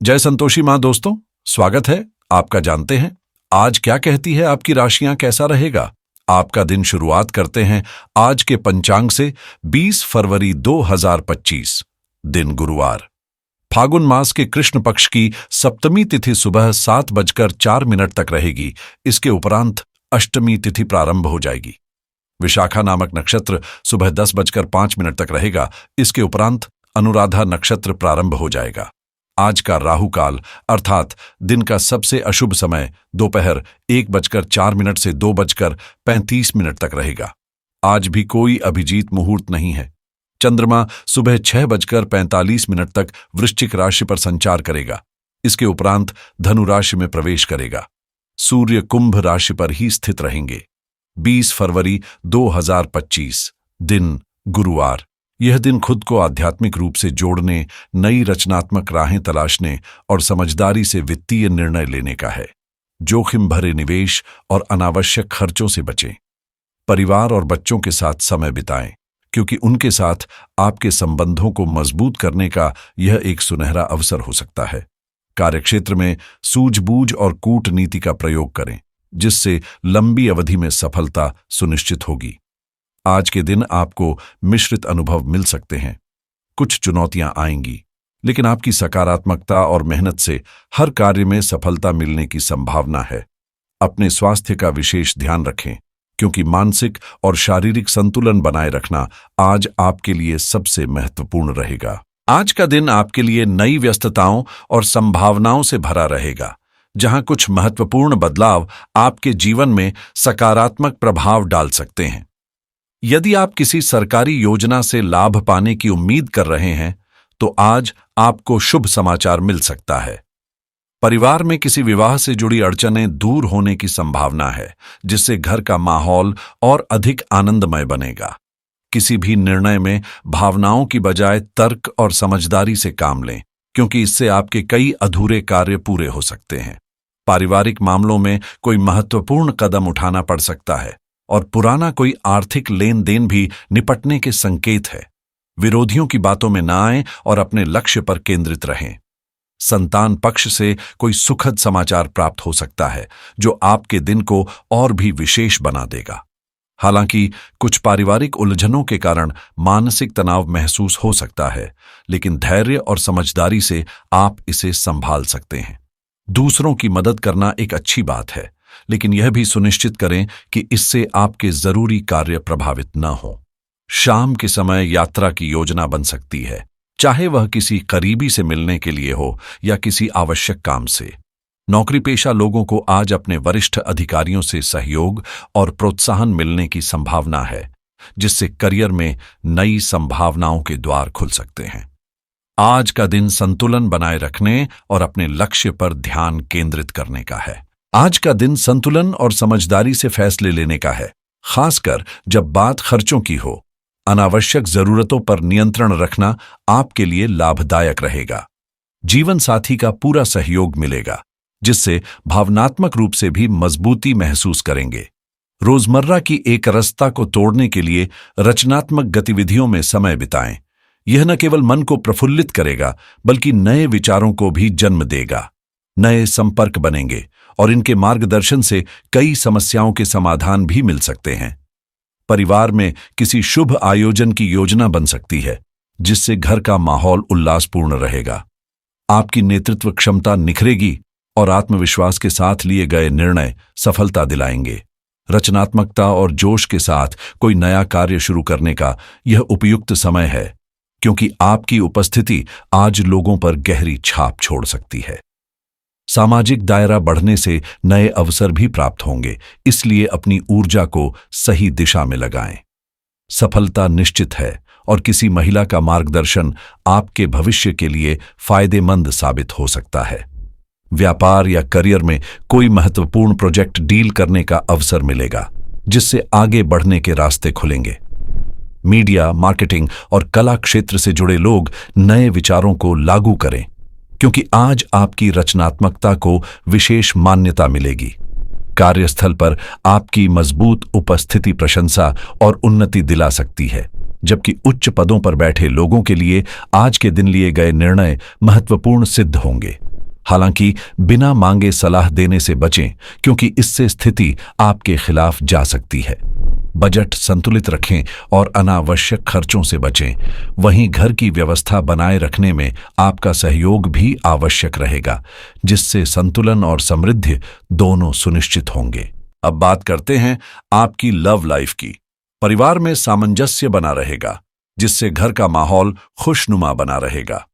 जय संतोषी माँ दोस्तों, स्वागत है आपका। जानते हैं आज क्या कहती है आपकी राशियां, कैसा रहेगा आपका दिन। शुरुआत करते हैं आज के पंचांग से। 20 फरवरी 2025 दिन गुरुवार, फागुन मास के कृष्ण पक्ष की सप्तमी तिथि सुबह 7:04 तक रहेगी। इसके उपरांत अष्टमी तिथि प्रारंभ हो जाएगी। विशाखा नामक नक्षत्र सुबह 10:05 तक रहेगा। इसके उपरांत अनुराधा नक्षत्र प्रारंभ हो जाएगा। आज का राहु काल अर्थात दिन का सबसे अशुभ समय दोपहर 1:04 से 2:35 तक रहेगा। आज भी कोई अभिजीत मुहूर्त नहीं है। चंद्रमा सुबह 6:45 तक वृश्चिक राशि पर संचार करेगा। इसके उपरांत धनु राशि में प्रवेश करेगा। सूर्य कुंभ राशि पर ही स्थित रहेंगे। 20 फरवरी 2025 दिन गुरुवार। यह दिन खुद को आध्यात्मिक रूप से जोड़ने, नई रचनात्मक राहें तलाशने और समझदारी से वित्तीय निर्णय लेने का है। जोखिम भरे निवेश और अनावश्यक खर्चों से बचें। परिवार और बच्चों के साथ समय बिताएं, क्योंकि उनके साथ आपके संबंधों को मजबूत करने का यह एक सुनहरा अवसर हो सकता है। कार्यक्षेत्र में सूझबूझ और कूटनीति का प्रयोग करें, जिससे लंबी अवधि में सफलता सुनिश्चित होगी। आज के दिन आपको मिश्रित अनुभव मिल सकते हैं। कुछ चुनौतियां आएंगी, लेकिन आपकी सकारात्मकता और मेहनत से हर कार्य में सफलता मिलने की संभावना है। अपने स्वास्थ्य का विशेष ध्यान रखें, क्योंकि मानसिक और शारीरिक संतुलन बनाए रखना आज आपके लिए सबसे महत्वपूर्ण रहेगा। आज का दिन आपके लिए नई व्यस्तताओं और संभावनाओं से भरा रहेगा, जहां कुछ महत्वपूर्ण बदलाव आपके जीवन में सकारात्मक प्रभाव डाल सकते हैं। यदि आप किसी सरकारी योजना से लाभ पाने की उम्मीद कर रहे हैं, तो आज आपको शुभ समाचार मिल सकता है। परिवार में किसी विवाह से जुड़ी अड़चनें दूर होने की संभावना है, जिससे घर का माहौल और अधिक आनंदमय बनेगा। किसी भी निर्णय में भावनाओं की बजाय तर्क और समझदारी से काम लें, क्योंकि इससे आपके कई अधूरे कार्य पूरे हो सकते हैं। पारिवारिक मामलों में कोई महत्वपूर्ण कदम उठाना पड़ सकता है और पुराना कोई आर्थिक लेन देन भी निपटने के संकेत है। विरोधियों की बातों में न आएं और अपने लक्ष्य पर केंद्रित रहें। संतान पक्ष से कोई सुखद समाचार प्राप्त हो सकता है, जो आपके दिन को और भी विशेष बना देगा। हालांकि कुछ पारिवारिक उलझनों के कारण मानसिक तनाव महसूस हो सकता है, लेकिन धैर्य और समझदारी से आप इसे संभाल सकते हैं। दूसरों की मदद करना एक अच्छी बात है, लेकिन यह भी सुनिश्चित करें कि इससे आपके जरूरी कार्य प्रभावित न हो। शाम के समय यात्रा की योजना बन सकती है, चाहे वह किसी करीबी से मिलने के लिए हो या किसी आवश्यक काम से। नौकरी पेशा लोगों को आज अपने वरिष्ठ अधिकारियों से सहयोग और प्रोत्साहन मिलने की संभावना है, जिससे करियर में नई संभावनाओं के द्वार खुल सकते हैं। आज का दिन संतुलन बनाए रखने और अपने लक्ष्य पर ध्यान केंद्रित करने का है। आज का दिन संतुलन और समझदारी से फैसले लेने का है, खासकर जब बात खर्चों की हो। अनावश्यक जरूरतों पर नियंत्रण रखना आपके लिए लाभदायक रहेगा। जीवन साथी का पूरा सहयोग मिलेगा, जिससे भावनात्मक रूप से भी मजबूती महसूस करेंगे। रोजमर्रा की एकरसता को तोड़ने के लिए रचनात्मक गतिविधियों में समय बिताएं। यह न केवल मन को प्रफुल्लित करेगा, बल्कि नए विचारों को भी जन्म देगा। नए संपर्क बनेंगे और इनके मार्गदर्शन से कई समस्याओं के समाधान भी मिल सकते हैं। परिवार में किसी शुभ आयोजन की योजना बन सकती है, जिससे घर का माहौल उल्लासपूर्ण रहेगा। आपकी नेतृत्व क्षमता निखरेगी और आत्मविश्वास के साथ लिए गए निर्णय सफलता दिलाएंगे। रचनात्मकता और जोश के साथ कोई नया कार्य शुरू करने का यह उपयुक्त समय है, क्योंकि आपकी उपस्थिति आज लोगों पर गहरी छाप छोड़ सकती है। सामाजिक दायरा बढ़ने से नए अवसर भी प्राप्त होंगे, इसलिए अपनी ऊर्जा को सही दिशा में लगाएं। सफलता निश्चित है और किसी महिला का मार्गदर्शन आपके भविष्य के लिए फायदेमंद साबित हो सकता है। व्यापार या करियर में कोई महत्वपूर्ण प्रोजेक्ट डील करने का अवसर मिलेगा, जिससे आगे बढ़ने के रास्ते खुलेंगे। मीडिया, मार्केटिंग और कला क्षेत्र से जुड़े लोग नए विचारों को लागू करें, क्योंकि आज आपकी रचनात्मकता को विशेष मान्यता मिलेगी। कार्यस्थल पर आपकी मजबूत उपस्थिति प्रशंसा और उन्नति दिला सकती है, जबकि उच्च पदों पर बैठे लोगों के लिए आज के दिन लिए गए निर्णय महत्वपूर्ण सिद्ध होंगे। हालांकि बिना मांगे सलाह देने से बचें, क्योंकि इससे स्थिति आपके खिलाफ जा सकती है। बजट संतुलित रखें और अनावश्यक खर्चों से बचें। वहीं घर की व्यवस्था बनाए रखने में आपका सहयोग भी आवश्यक रहेगा, जिससे संतुलन और समृद्धि दोनों सुनिश्चित होंगे। अब बात करते हैं आपकी लव लाइफ की। परिवार में सामंजस्य बना रहेगा, जिससे घर का माहौल खुशनुमा बना रहेगा।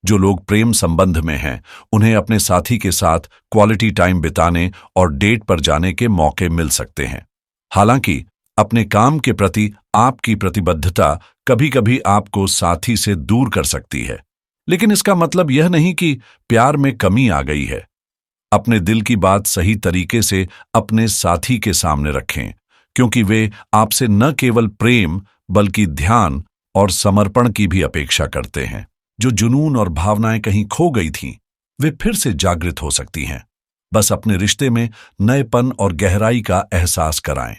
जो लोग प्रेम संबंध में हैं, उन्हें अपने साथी के साथ क्वालिटी टाइम बिताने और डेट पर जाने के मौके मिल सकते हैं। हालांकि अपने काम के प्रति आपकी प्रतिबद्धता कभी-कभी आपको साथी से दूर कर सकती है, लेकिन इसका मतलब यह नहीं कि प्यार में कमी आ गई है। अपने दिल की बात सही तरीके से अपने साथी के सामने रखें, क्योंकि वे आपसे न केवल प्रेम बल्कि ध्यान और समर्पण की भी अपेक्षा करते हैं। जो जुनून और भावनाएं कहीं खो गई थीं, वे फिर से जागृत हो सकती हैं। बस अपने रिश्ते में नएपन और गहराई का एहसास कराएं।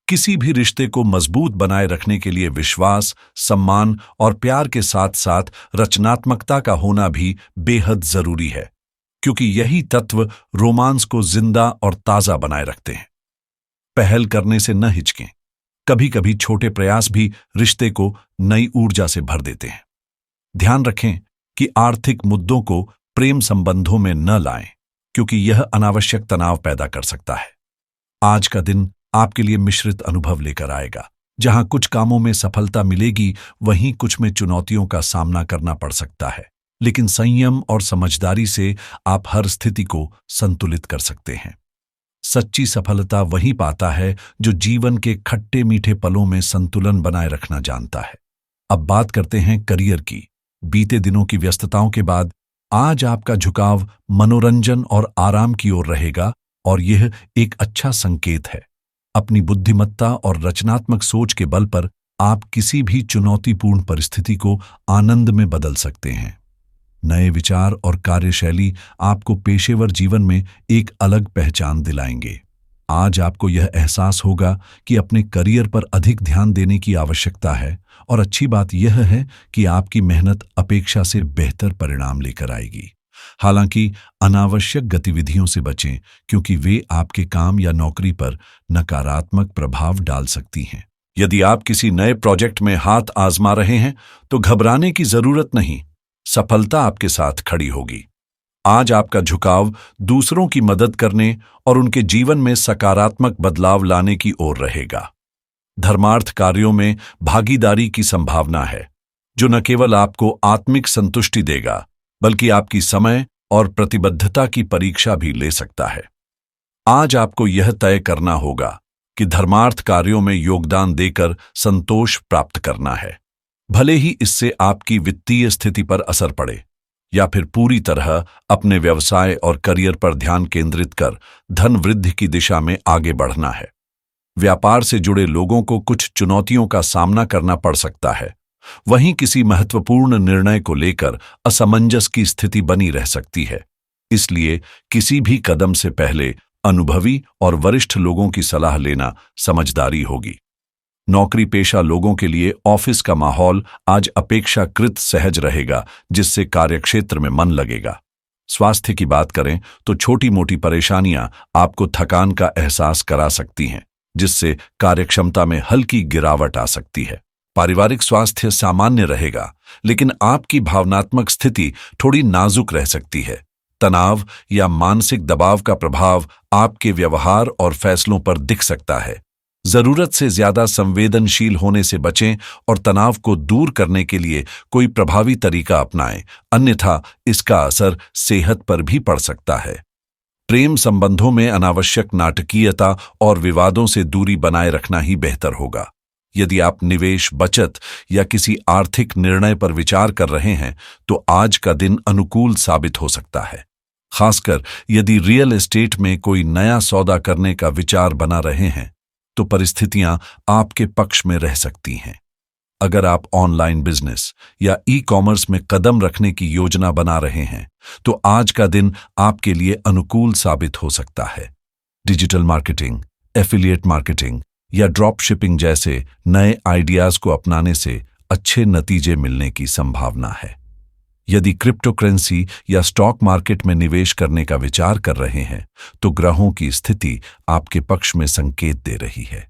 किसी भी रिश्ते को मजबूत बनाए रखने के लिए विश्वास, सम्मान और प्यार के साथ साथ रचनात्मकता का होना भी बेहद जरूरी है, क्योंकि यही तत्व रोमांस को जिंदा और ताजा बनाए रखते हैं। पहल करने से न हिचकें। कभी कभी छोटे प्रयास भी रिश्ते को नई ऊर्जा से भर देते हैं। ध्यान रखें कि आर्थिक मुद्दों को प्रेम संबंधों में न लाएं, क्योंकि यह अनावश्यक तनाव पैदा कर सकता है। आज का दिन आपके लिए मिश्रित अनुभव लेकर आएगा। जहां कुछ कामों में सफलता मिलेगी, वहीं कुछ में चुनौतियों का सामना करना पड़ सकता है। लेकिन संयम और समझदारी से आप हर स्थिति को संतुलित कर सकते हैं। सच्ची सफलता वही पाता है जो जीवन के खट्टे मीठे पलों में संतुलन बनाए रखना जानता है। अब बात करते हैं करियर की। बीते दिनों की व्यस्तताओं के बाद आज आपका झुकाव मनोरंजन और आराम की ओर रहेगा, और यह एक अच्छा संकेत है। अपनी बुद्धिमत्ता और रचनात्मक सोच के बल पर आप किसी भी चुनौतीपूर्ण परिस्थिति को आनंद में बदल सकते हैं। नए विचार और कार्यशैली आपको पेशेवर जीवन में एक अलग पहचान दिलाएंगे। आज आपको यह एहसास होगा कि अपने करियर पर अधिक ध्यान देने की आवश्यकता है, और अच्छी बात यह है कि आपकी मेहनत अपेक्षा से बेहतर परिणाम लेकर आएगी। हालांकि अनावश्यक गतिविधियों से बचें, क्योंकि वे आपके काम या नौकरी पर नकारात्मक प्रभाव डाल सकती हैं। यदि आप किसी नए प्रोजेक्ट में हाथ आजमा रहे हैं, तो घबराने की जरूरत नहीं। सफलता आपके साथ खड़ी होगी। आज आपका झुकाव दूसरों की मदद करने और उनके जीवन में सकारात्मक बदलाव लाने की ओर रहेगा। धर्मार्थ कार्यों में भागीदारी की संभावना है, जो न केवल आपको आत्मिक संतुष्टि देगा, बल्कि आपकी समय और प्रतिबद्धता की परीक्षा भी ले सकता है। आज आपको यह तय करना होगा कि धर्मार्थ कार्यों में योगदान देकर संतोष प्राप्त करना है, भले ही इससे आपकी वित्तीय स्थिति पर असर पड़े, या फिर पूरी तरह अपने व्यवसाय और करियर पर ध्यान केंद्रित कर धन वृद्धि की दिशा में आगे बढ़ना है। व्यापार से जुड़े लोगों को कुछ चुनौतियों का सामना करना पड़ सकता है। वहीं किसी महत्वपूर्ण निर्णय को लेकर असमंजस की स्थिति बनी रह सकती है। इसलिए किसी भी कदम से पहले अनुभवी और वरिष्ठ लोगों की सलाह लेना समझदारी होगी। नौकरी पेशा लोगों के लिए ऑफिस का माहौल आज अपेक्षाकृत सहज रहेगा, जिससे कार्यक्षेत्र में मन लगेगा। स्वास्थ्य की बात करें तो छोटी मोटी परेशानियां आपको थकान का एहसास करा सकती हैं, जिससे कार्यक्षमता में हल्की गिरावट आ सकती है। पारिवारिक स्वास्थ्य सामान्य रहेगा, लेकिन आपकी भावनात्मक स्थिति थोड़ी नाजुक रह सकती है। तनाव या मानसिक दबाव का प्रभाव आपके व्यवहार और फैसलों पर दिख सकता है। जरूरत से ज्यादा संवेदनशील होने से बचें और तनाव को दूर करने के लिए कोई प्रभावी तरीका अपनाएं, अन्यथा इसका असर सेहत पर भी पड़ सकता है। प्रेम संबंधों में अनावश्यक नाटकीयता और विवादों से दूरी बनाए रखना ही बेहतर होगा। यदि आप निवेश, बचत या किसी आर्थिक निर्णय पर विचार कर रहे हैं, तो आज का दिन अनुकूल साबित हो सकता है। खासकर यदि रियल एस्टेट में कोई नया सौदा करने का विचार बना रहे हैं, तो परिस्थितियां आपके पक्ष में रह सकती हैं। अगर आप ऑनलाइन बिजनेस या ई-कॉमर्स में कदम रखने की योजना बना रहे हैं, तो आज का दिन आपके लिए अनुकूल साबित हो सकता है। डिजिटल मार्केटिंग, एफिलिएट मार्केटिंग या ड्रॉप शिपिंग जैसे नए आइडियाज को अपनाने से अच्छे नतीजे मिलने की संभावना है। यदि क्रिप्टोकरेंसी या स्टॉक मार्केट में निवेश करने का विचार कर रहे हैं तो ग्रहों की स्थिति आपके पक्ष में संकेत दे रही है।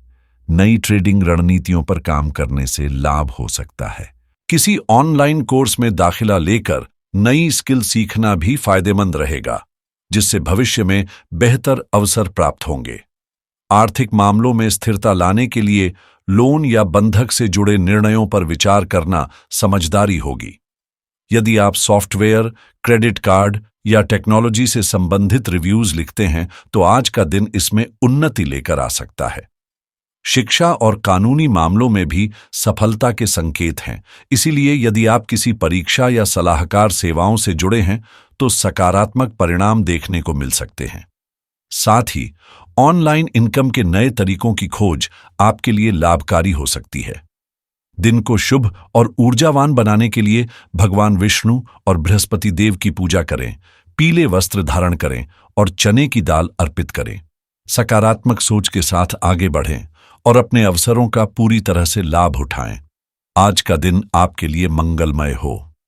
नई ट्रेडिंग रणनीतियों पर काम करने से लाभ हो सकता है। किसी ऑनलाइन कोर्स में दाखिला लेकर नई स्किल सीखना भी फायदेमंद रहेगा, जिससे भविष्य में बेहतर अवसर प्राप्त होंगे। आर्थिक मामलों में स्थिरता लाने के लिए लोन या बंधक से जुड़े निर्णयों पर विचार करना समझदारी होगी। यदि आप सॉफ्टवेयर, क्रेडिट कार्ड या टेक्नोलॉजी से संबंधित रिव्यूज लिखते हैं तो आज का दिन इसमें उन्नति लेकर आ सकता है। शिक्षा और कानूनी मामलों में भी सफलता के संकेत हैं, इसीलिए यदि आप किसी परीक्षा या सलाहकार सेवाओं से जुड़े हैं तो सकारात्मक परिणाम देखने को मिल सकते हैं। साथ ही ऑनलाइन इनकम के नए तरीकों की खोज आपके लिए लाभकारी हो सकती है। दिन को शुभ और ऊर्जावान बनाने के लिए भगवान विष्णु और बृहस्पति देव की पूजा करें, पीले वस्त्र धारण करें और चने की दाल अर्पित करें। सकारात्मक सोच के साथ आगे बढ़ें और अपने अवसरों का पूरी तरह से लाभ उठाएं। आज का दिन आपके लिए मंगलमय हो।